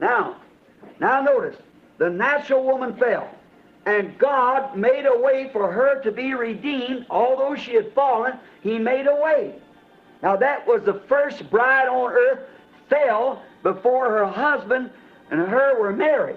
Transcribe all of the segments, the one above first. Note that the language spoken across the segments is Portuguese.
Now notice, the natural woman fell, and God made a way for her to be redeemed. Although she had fallen, He made a way. Now that was the first bride on earth fell before her husband and her were married.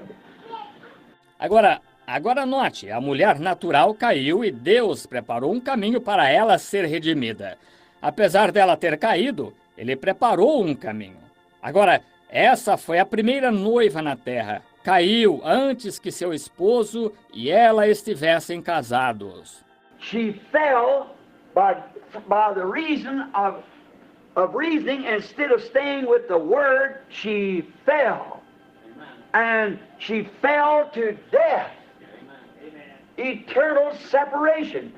Agora note, a mulher natural caiu e Deus preparou um caminho para ela ser redimida. Apesar dela ter caído, Ele preparou um caminho. Agora, essa foi a primeira noiva na terra. Caiu antes que seu esposo e ela estivessem casados. She fell by the reason of reasoning, instead of staying with the word, she fell. And she fell to death. Eternal separation.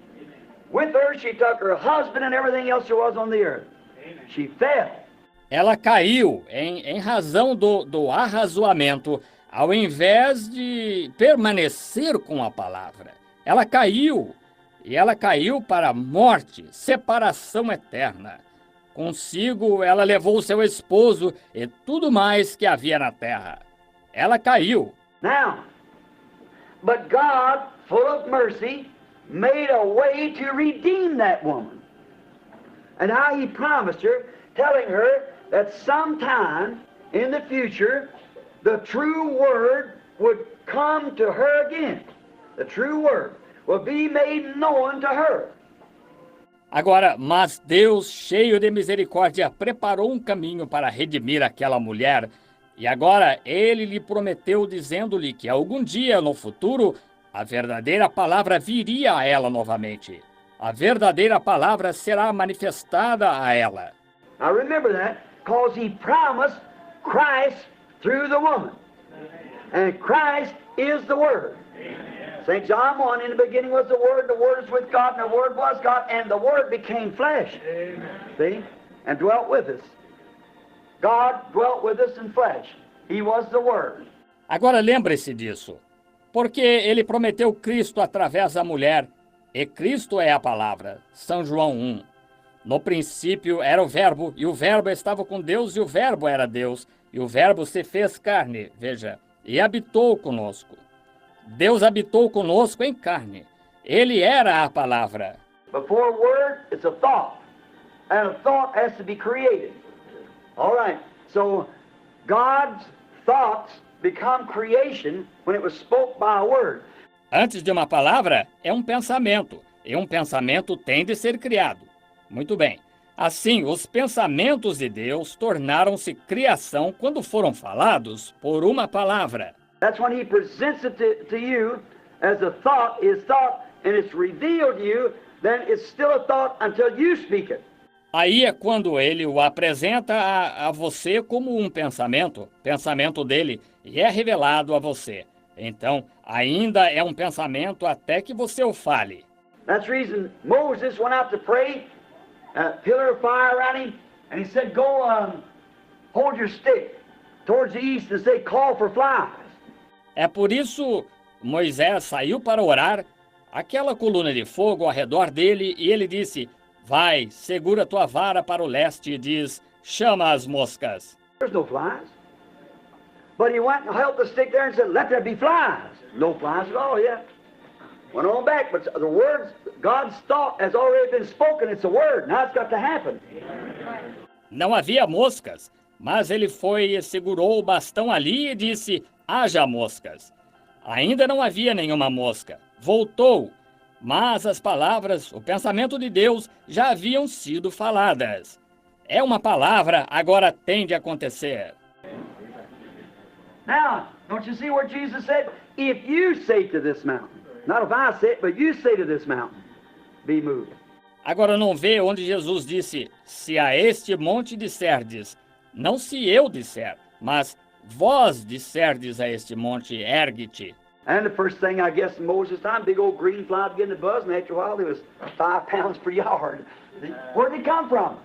With her, she took her husband and everything else there was on the earth. She fell. Ela caiu em razão do arrazoamento, ao invés de permanecer com a palavra. Ela caiu, e ela caiu para a morte, separação eterna. Consigo, ela levou seu esposo e tudo mais que havia na terra. Ela caiu. Now, but God, full of mercy, made a way to redeem that woman. And how He promised her, telling her that sometime in the future, the true word would come to her again. The true word will be made known to her. Agora, mas Deus, cheio de misericórdia, preparou um caminho para redimir aquela mulher. E agora Ele lhe prometeu, dizendo-lhe que algum dia no futuro a verdadeira palavra viria a ela novamente. A verdadeira palavra será manifestada a ela. Now remember that, because He promised Christ through the woman. And Christ is the Word. St. John 1, in the beginning was the Word is with God, and the Word was God, and the Word became flesh. Amen. See? And dwelt with us. God dwelt with us in flesh. He was the Word. Agora lembre-se disso, porque Ele prometeu Cristo através da mulher, e Cristo é a palavra. São João 1. No princípio era o Verbo, e o Verbo estava com Deus, e o Verbo era Deus, e o Verbo se fez carne, veja, e habitou conosco. Deus habitou conosco em carne. Ele era a palavra. Before a word, it's a thought. And a thought has to be created. All right. So God's thoughts become creation when it was spoke by a word. Antes de uma palavra, é um pensamento. E um pensamento tem de ser criado. Muito bem. Assim, os pensamentos de Deus tornaram-se criação quando foram falados por uma palavra. That's when He presents it to you as a thought, His thought, and it's revealed to you, then it's still a thought until you speak it. Aí é quando Ele o apresenta a você como um pensamento dele, e é revelado a você. Então, ainda é um pensamento até que você o fale. That's the reason Moses went out to pray, pillar of fire around him, and he said, go hold your stick towards the east and say, call for flies. É por isso Moisés saiu para orar, aquela coluna de fogo ao redor dele, e ele disse, vai, segura tua vara para o leste e diz, chama as moscas. There's no flies. But he went and held the stick there and said, let there be flies. No flies at all yet. Went on back, but the words, God's thought has already been spoken. It's a word. Now it's got to happen. Não havia moscas, mas ele foi e segurou o bastão ali e disse, haja moscas. Ainda não havia nenhuma mosca. Voltou, mas as palavras, o pensamento de Deus já haviam sido faladas. É uma palavra, agora tem de acontecer. Now, don't you see where Jesus said, if you say to this mountain, not if I say it, but you say to this mountain, be moved. Agora não vê onde Jesus disse, se a este monte disserdes, não se eu disser, mas vós disserdes a este monte, ergue-te. And the first thing, I guess, in Moses' time, big old green fly began to buzz, and after a while, it was 5 pounds per yard. Where did it come from?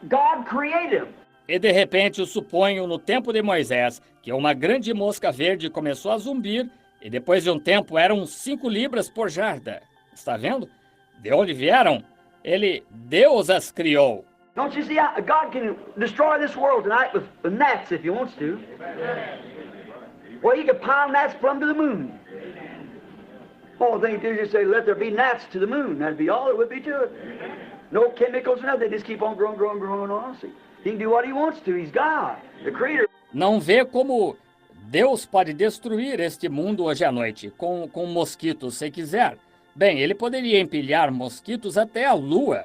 God created him. E de repente, eu suponho, no tempo de Moisés, que uma grande mosca verde começou a zumbir, e depois de um tempo eram 5 libras por jarda. Está vendo? De onde vieram? Deus as criou. Don't you see how God can destroy this world tonight with gnats if He wants to? Well, he could pile gnats plumb to the moon. All thing to do is just say, let there be gnats to the moon. That'd be all there would be to it. No chemicals or nothing. They just keep on growing, growing, growing on. See, he can do what he wants to. He's God, the creator. Não vê como Deus pode destruir este mundo hoje à noite com mosquitos, se quiser. Bem, ele poderia empilhar mosquitos até a lua.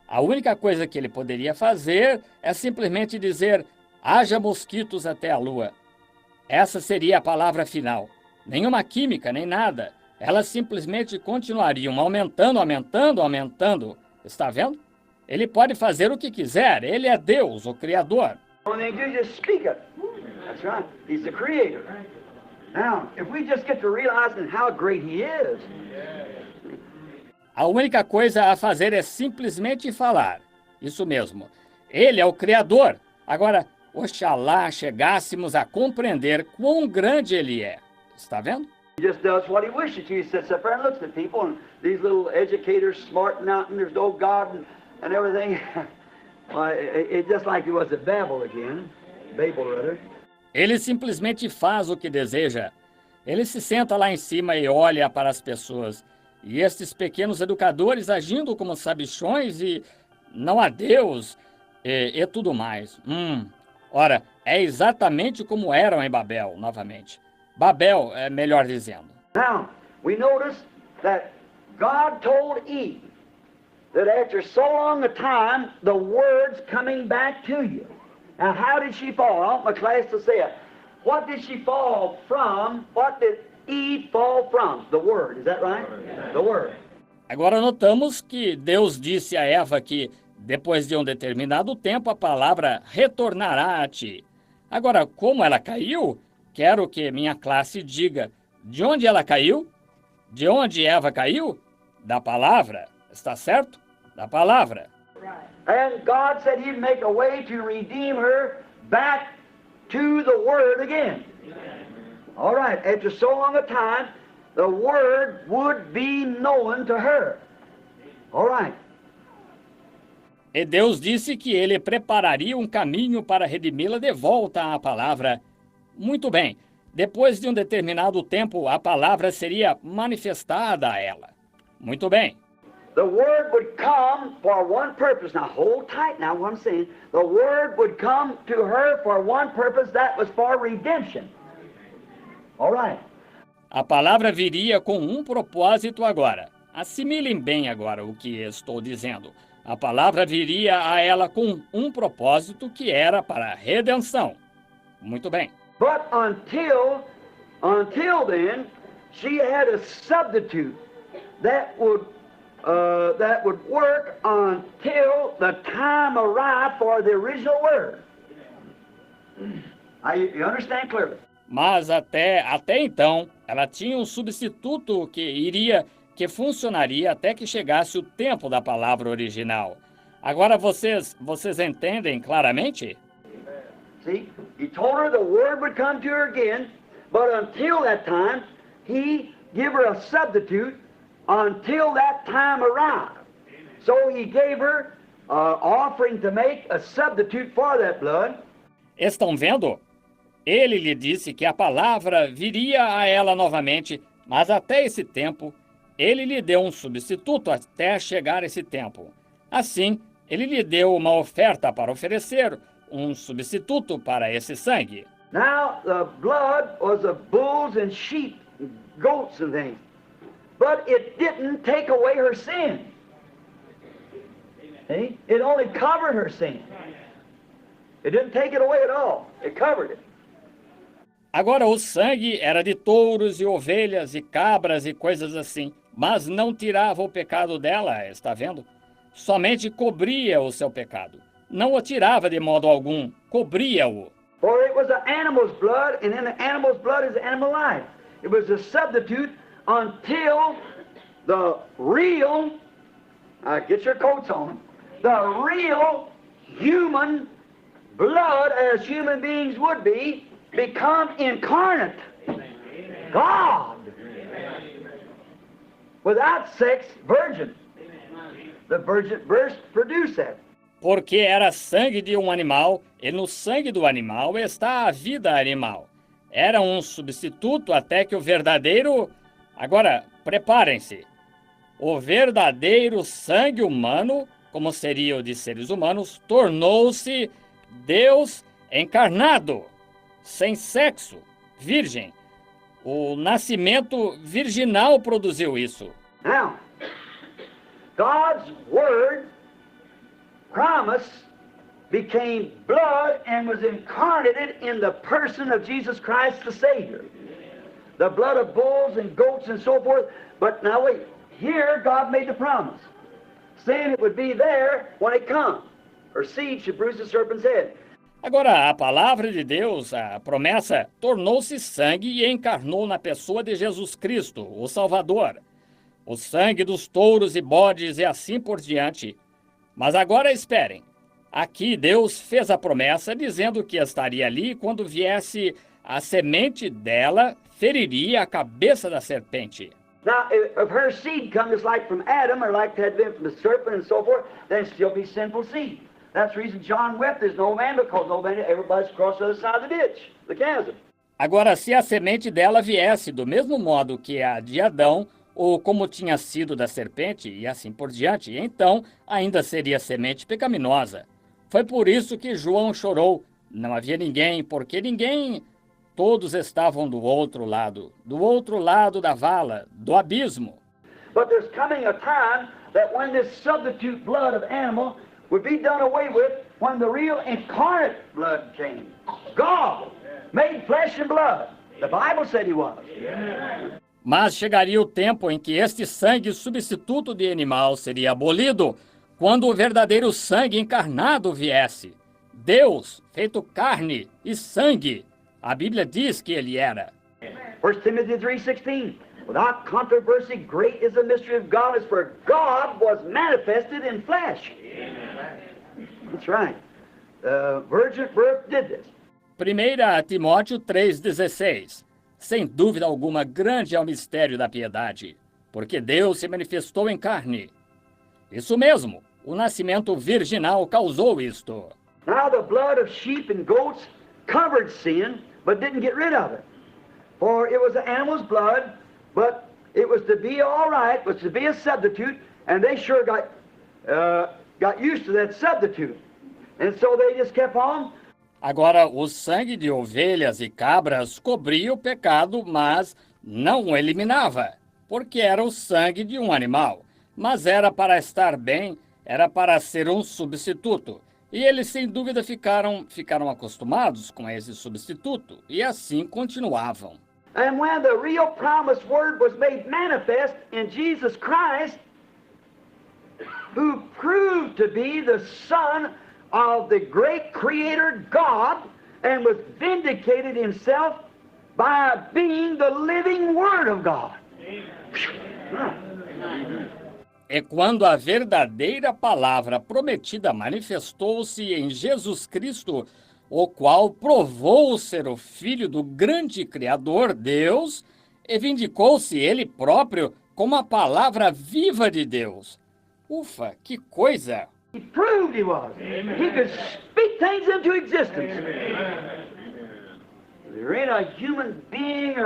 A única coisa que ele poderia fazer é simplesmente dizer, haja mosquitos até a lua. Essa seria a palavra final. Nenhuma química, nem nada. Elas simplesmente continuariam aumentando, aumentando, aumentando. Está vendo? Ele pode fazer o que quiser. Ele é Deus, o Criador. Only thing to do is just speak it. That's right. He's the creator. Now, if we just get to realizing how great he is. A única coisa a fazer é simplesmente falar. Isso mesmo. Ele é o Criador. Agora, oxalá chegássemos a compreender quão grande ele é. Está vendo? He just does what he wishes to. He sits up there and looks at people, and these little educators smarting out, and there's no God and everything. Well, it's just like it was at Babel again. Babel, rather. Ele simplesmente faz o que deseja. Ele se senta lá em cima e olha para as pessoas. E estes pequenos educadores agindo como sabichões e não há Deus e tudo mais. Ora, é exatamente como eram em Babel, novamente. Babel, melhor dizendo. Now, we notice that God told Eve that after so long a time, the word's coming back to you. Now, how did she fall? I want my class to say it. What did she fall from? What did Eve fall from? The word, is that right? The word. Agora notamos que Deus disse a Eva que, depois de um determinado tempo, a palavra retornará a ti. Agora, como ela caiu, quero que minha classe diga de onde ela caiu? De onde Eva caiu? Da palavra. Está certo? Da palavra. And God said he'd make a way to redeem her back to the word again. All right, after so long a time, the word would be known to her. All right. E Deus disse que ele prepararia um caminho para redimi-la de volta à palavra. Muito bem. Depois de um determinado tempo, a palavra seria manifestada a ela. Muito bem. The word would come for one purpose. Now, hold tight now what I'm saying. The word would come to her for one purpose, that was for redemption. All right. A palavra viria com um propósito agora. Assimilem bem agora o que estou dizendo. A palavra viria a ela com um propósito que era para a redenção. Muito bem. But until then, she had a substitute that would work until the time arrived for the original word. You understand clearly? Mas até então, ela tinha um substituto que funcionaria até que chegasse o tempo da palavra original. Agora vocês entendem claramente? See, he told her the word would come to her again, but until that time, he gave her a substitute until that time arrived. So he gave her an offering to make a substitute for that blood. Estão vendo? Ele lhe disse que a palavra viria a ela novamente, mas até esse tempo, ele lhe deu um substituto até chegar esse tempo. Assim, ele lhe deu uma oferta para oferecer, um substituto para esse sangue. Now, the blood was of bulls and sheep, and goats and things. But it didn't take away her sin. See? It only covered her sin. It didn't take it away at all. It covered it. Agora, o sangue era de touros e ovelhas e cabras e coisas assim, mas não tirava o pecado dela, está vendo? Somente cobria o seu pecado. Não o tirava de modo algum, cobria-o. For it was an animal's blood, and in the animal's blood is animal life. It was a substitute until the real, get your coats on, the real human blood, as human beings would be, become incarnate. God. Without sex, virgin. The virgin birth produced that. Porque era sangue de um animal, e no sangue do animal está a vida animal. Era um substituto até que o verdadeiro... Agora, preparem-se. O verdadeiro sangue humano, como seria o de seres humanos, tornou-se Deus encarnado, sem sexo, virgem. O nascimento virginal produziu isso. Now, God's Word, promise, became blood and was incarnated in the person of Jesus Christ the Savior. The blood of bulls and goats and so forth. But now wait, here God made the promise, saying it would be there when it comes. Her seed should bruise the serpent's head. Agora, a palavra de Deus, a promessa, tornou-se sangue e encarnou na pessoa de Jesus Cristo, o Salvador. O sangue dos touros e bodes e assim por diante. Mas agora esperem. Aqui Deus fez a promessa dizendo que estaria ali quando viesse a semente dela, feriria a cabeça da serpente. Now, if her seed comes like from Adam, or like it had been from the serpent and so forth, then it still be sinful seed. That's the reason John wept. There's no man because no man, everybody's crossed the other side of the ditch, the chasm. Agora, se a semente dela viesse do mesmo modo que a de Adão, ou como tinha sido da serpente, e assim por diante, então ainda seria semente pecaminosa. Foi por isso que João chorou. Não havia ninguém, porque ninguém... Todos estavam do outro lado da vala, do abismo. But there's coming a time that when this substitute blood of animal would be done away with, when the real incarnate blood came. God made flesh and blood. The Bible said he was. Mas chegaria o tempo em que este sangue substituto de animal seria abolido, quando o verdadeiro sangue encarnado viesse. Deus, feito carne e sangue. A Bíblia diz que ele era. 1 Timothy 3:16. Without controversy, great is the mystery of godliness, for God was manifested in flesh. That's right. The virgin birth did this. 1 Timóteo 3,16. Sem dúvida alguma, grande é o mistério da piedade, porque Deus se manifestou em carne. Isso mesmo, o nascimento virginal causou isto. Now the blood of sheep and goats covered sin, but didn't get rid of it. For it was the animal's blood, but it was to be all right, was to be a substitute, and they sure got used to that substitute. And so they just kept on. Agora, o sangue de ovelhas e cabras cobria o pecado, mas não o eliminava, porque era o sangue de um animal. Mas era para estar bem, era para ser um substituto. E eles, sem dúvida, ficaram acostumados com esse substituto, e assim continuavam. And when the real promised word was made manifest in Jesus Christ, who proved to be the Son of the great Creator God, and was vindicated himself by being the living Word of God. É quando a verdadeira palavra prometida manifestou-se em Jesus Cristo, o qual provou ser o Filho do grande Criador, Deus, e vindicou-se ele próprio como a palavra viva de Deus. Ufa, que coisa! He proved he was. Amen. He could speak things into existence. Amen. There ain't a human being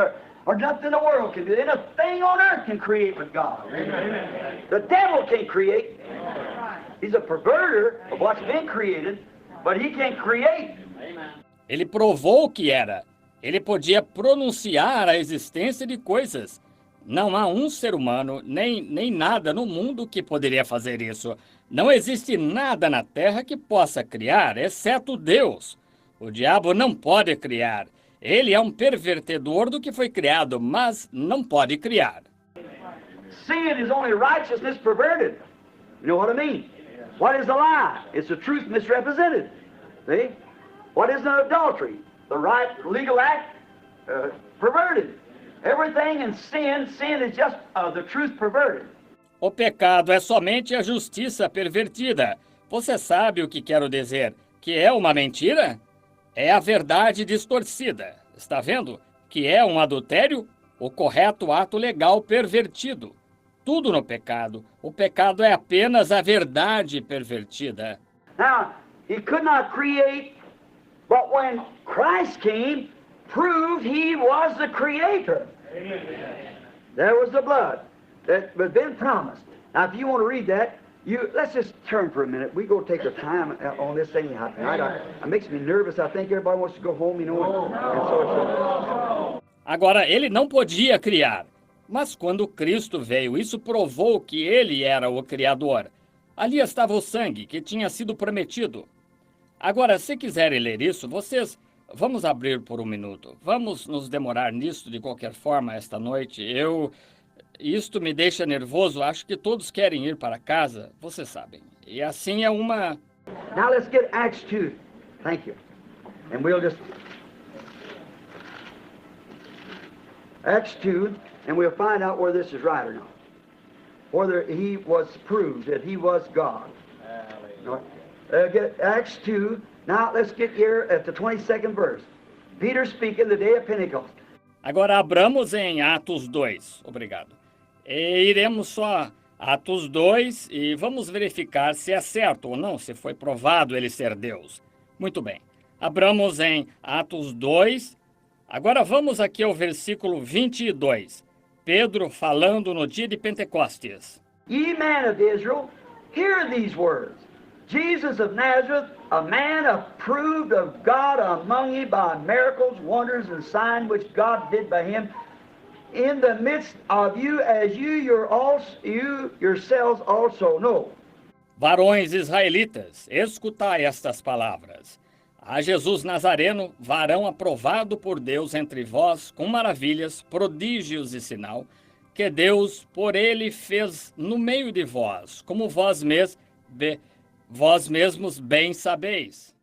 or nothing in the world can do. There ain't a thing on earth can create with God. Amen. The devil can create. He's a perverter of what's been created, but he can't create. Ele provou que era. Ele podia pronunciar a existência de coisas. Não há um ser humano, nem nada no mundo que poderia fazer isso. Não existe nada na Terra que possa criar, exceto Deus. O diabo não pode criar. Ele é um pervertedor do que foi criado, mas não pode criar. Sin is only righteousness perverted. You know what I mean? What is a lie? It's the truth misrepresented. See? What is an adultery? The right legal act perverted. Everything in sin is just the truth perverted. O pecado é somente a justiça pervertida. Você sabe o que quero dizer? Que é uma mentira? É a verdade distorcida. Está vendo? Que é um adultério? O correto ato legal pervertido. Tudo no pecado. O pecado é apenas a verdade pervertida. Now, he could not create, but when Christ came, proved he was the creator. There was the blood that had been promised. Now, if you want to read that, let's just turn for a minute. We go take our time on this thing tonight. It makes me nervous. I think everybody wants to go home, you know. Agora, ele não podia criar, mas quando Cristo veio, isso provou que ele era o Criador. Ali estava o sangue que tinha sido prometido. Agora, se quiserem ler isso, vamos abrir por um minuto. Vamos nos demorar nisso de qualquer forma esta noite. Isto me deixa nervoso. Acho que todos querem ir para casa, vocês sabem. E assim é uma... Now let's get Acts 2. Thank you. And we'll just... Acts 2, and we'll find out whether this is right or not. Whether he was proved that he was God. Get Acts 2. Now let's get here at the 22nd verse. Peter speaking the day of Pentecost. Agora abramos em Atos 2. Obrigado. E iremos só Atos 2 e vamos verificar se é certo ou não, se foi provado ele ser Deus. Muito bem. Abramos em Atos 2. Agora vamos aqui ao versículo 22. Pedro falando no dia de Pentecostes. Ye men of Israel, hear these words. Jesus of Nazareth, a man approved of God among you by miracles, wonders, and signs which God did by him in the midst of you, as you yourselves also know. Varões israelitas, escutai estas palavras. A Jesus Nazareno, varão aprovado por Deus entre vós, com maravilhas, prodígios e sinal, que Deus por ele fez no meio de vós, como vós mesmos bem sabeis.